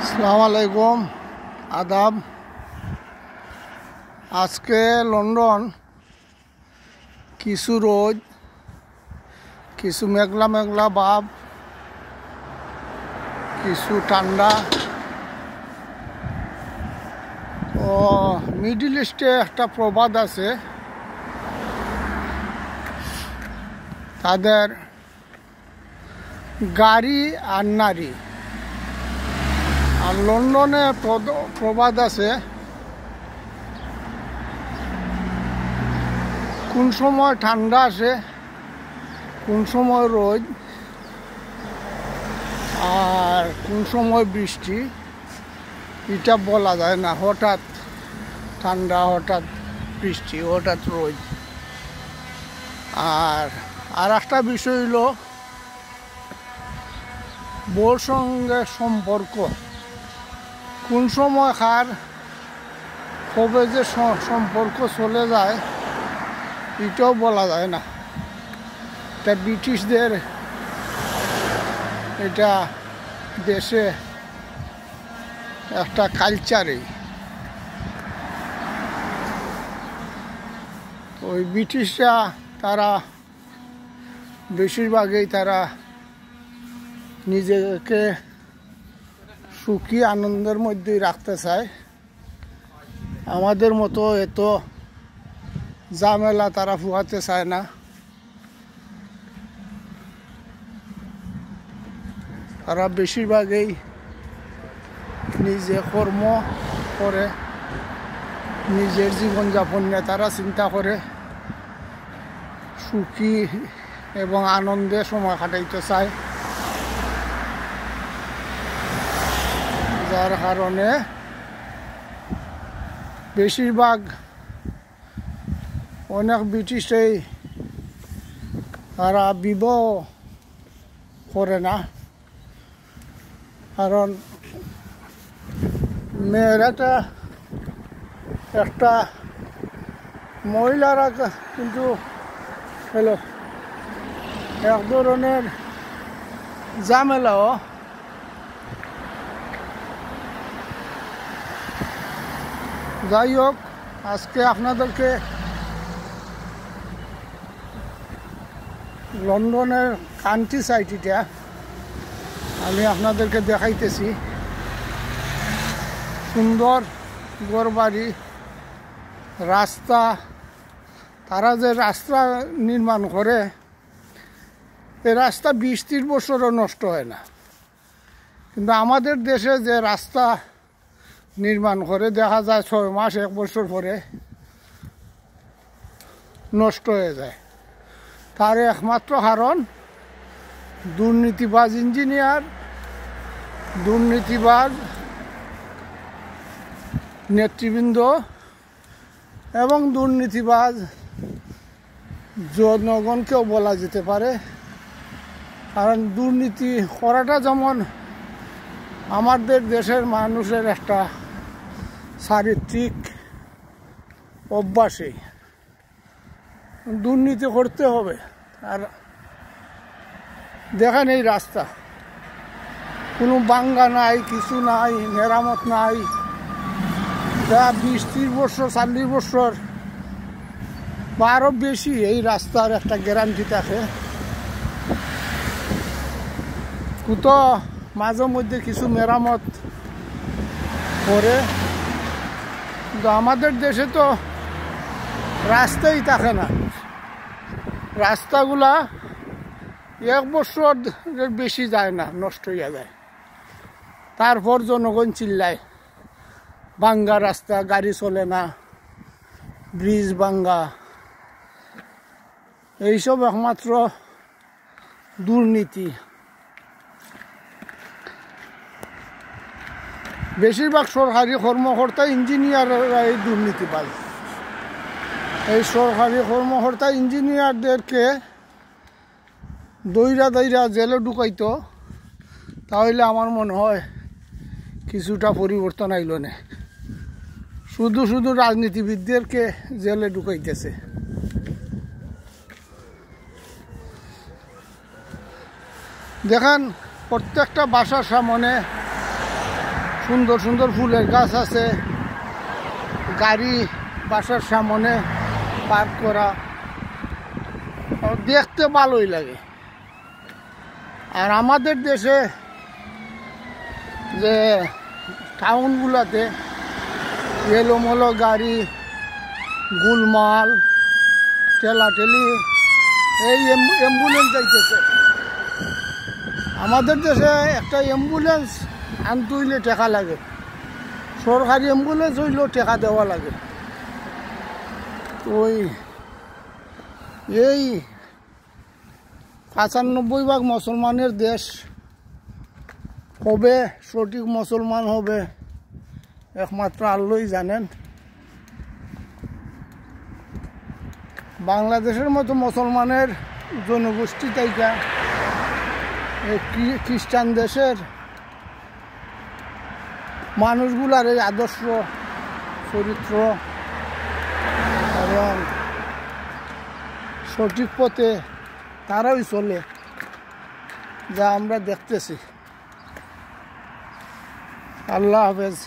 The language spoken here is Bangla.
আসসালামু আলাইকুম, আদাব। আজকে লন্ডন কিছু রোদ, কিছু মেঘলা মেঘলা ভাব, কিছু ঠান্ডা। ও মিডল ইস্টে একটা প্রবাদ আছে, তাদের গাড়ি আর নারী। আর লন্ডনে প্রবাদ আছে, কোন সময় ঠান্ডা আসে, কোন সময় রোদ, আর কোন সময় বৃষ্টি, এটা বলা যায় না। হঠাৎ ঠান্ডা, হঠাৎ বৃষ্টি, হঠাৎ রোদ। আর একটা বিষয় হলো বউর সঙ্গে সম্পর্ক, কোন সময় কার কবে যে সম্পর্ক চলে যায় এটাও বলা যায় না। এটা ব্রিটিশদের এটা দেশে একটা কালচারই। ওই ব্রিটিশরা তারা বেশিরভাগই তারা নিজেকে সুখী আনন্দের মধ্যেই রাখতে চায়। আমাদের মতো এত ঝামেলা তারা ফুয়াতে চায় না। তারা বেশিরভাগই নিজে কর্ম করে, নিজের জীবনযাপন নিয়ে তারা চিন্তা করে, সুখী এবং আনন্দে সময় কাটাইতে চায়। যার কারণে বেশিরভাগ অনেক ব্রিটিশই তারা বিবাহ করে না, কারণ মেয়েরা একটা মহিলারা কিন্তু হলো এক ধরনের ঝামেলাও। যাই হোক, আজকে আপনাদেরকে লন্ডনের কান্ট্রি সাইডটা আমি আপনাদেরকে দেখাইতেছি। সুন্দর ঘরবাড়ি, রাস্তা। তারা যে রাস্তা নির্মাণ করে, এই রাস্তা 20-30 বছরও নষ্ট হয় না। কিন্তু আমাদের দেশে যে রাস্তা নির্মাণ করে দেখা যায় 6 মাস 1 বছর পরে নষ্ট হয়ে যায়। তার একমাত্র কারণ দুর্নীতিবাজ ইঞ্জিনিয়ার, দুর্নীতিবাজ নেতৃবৃন্দ এবং দুর্নীতিবাজ জনগণকেও বলা যেতে পারে। কারণ দুর্নীতি করাটা যেমন আমাদের দেশের মানুষের একটা চারিত্রিক অভ্যাসই, দুর্নীতি করতে হবে। আর দেখেন এই রাস্তা, কোনো বাঙ্গা নাই, কিছু নাই, মেরামত নাই। যা 20-30 বছর 40 বছর বা আরও বেশি এই রাস্তার একটা গ্যারান্টি থাকে। কোথাও মাঝে মধ্যে কিছু মেরামত করে, কিন্তু আমাদের দেশে তো রাস্তাই থাকে না। রাস্তাগুলা 1 বছরের বেশি যায় না, নষ্ট হয়ে যায়। তারপর জনগণ চিল্লায় ভাঙ্গা রাস্তা, গাড়ি চলে না, ব্রিজ ভাঙ্গা। এইসব একমাত্র দুর্নীতি। বেশিরভাগ সরকারি কর্মকর্তা ইঞ্জিনিয়াররা এই দুর্নীতিবাজ। এই সরকারি কর্মকর্তা ইঞ্জিনিয়ারদেরকে দইরা দইরা জেলে ঢুকাইতো, তাহলে আমার মনে হয় কিছুটা পরিবর্তন আইল না। শুধু শুধু রাজনীতিবিদদেরকে জেলে ঢুকাইতেছে। দেখেন প্রত্যেকটা বাসার সামনে সুন্দর সুন্দর ফুলের গাছ আছে, গাড়ি বাসার সামনে পার্ক করা, দেখতে ভালোই লাগে। আর আমাদের দেশে যে টাউনগুলোতে এলোমেলো গাড়ি, গুলমাল, ঠেলাঠেলি, এই অ্যাম্বুলেন্স যাইতেছে। আমাদের দেশে একটা অ্যাম্বুলেন্স আনতে হইলে টাকা লাগে, সরকারি অ্যাম্বুলেন্স হইলেও টাকা দেওয়া লাগে। ওই এই 95% মুসলমানের দেশ, কবে সঠিক মুসলমান হবে একমাত্র আল্লাহই জানেন। বাংলাদেশের মতো মুসলমানের জনগোষ্ঠী তাইকা এই খ্রিস্টান দেশের মানুষগুলার এই আদর্শ চরিত্র এবং সঠিক পথে তারাই চলে, যা আমরা দেখতেছি। আল্লাহ হাফেজ।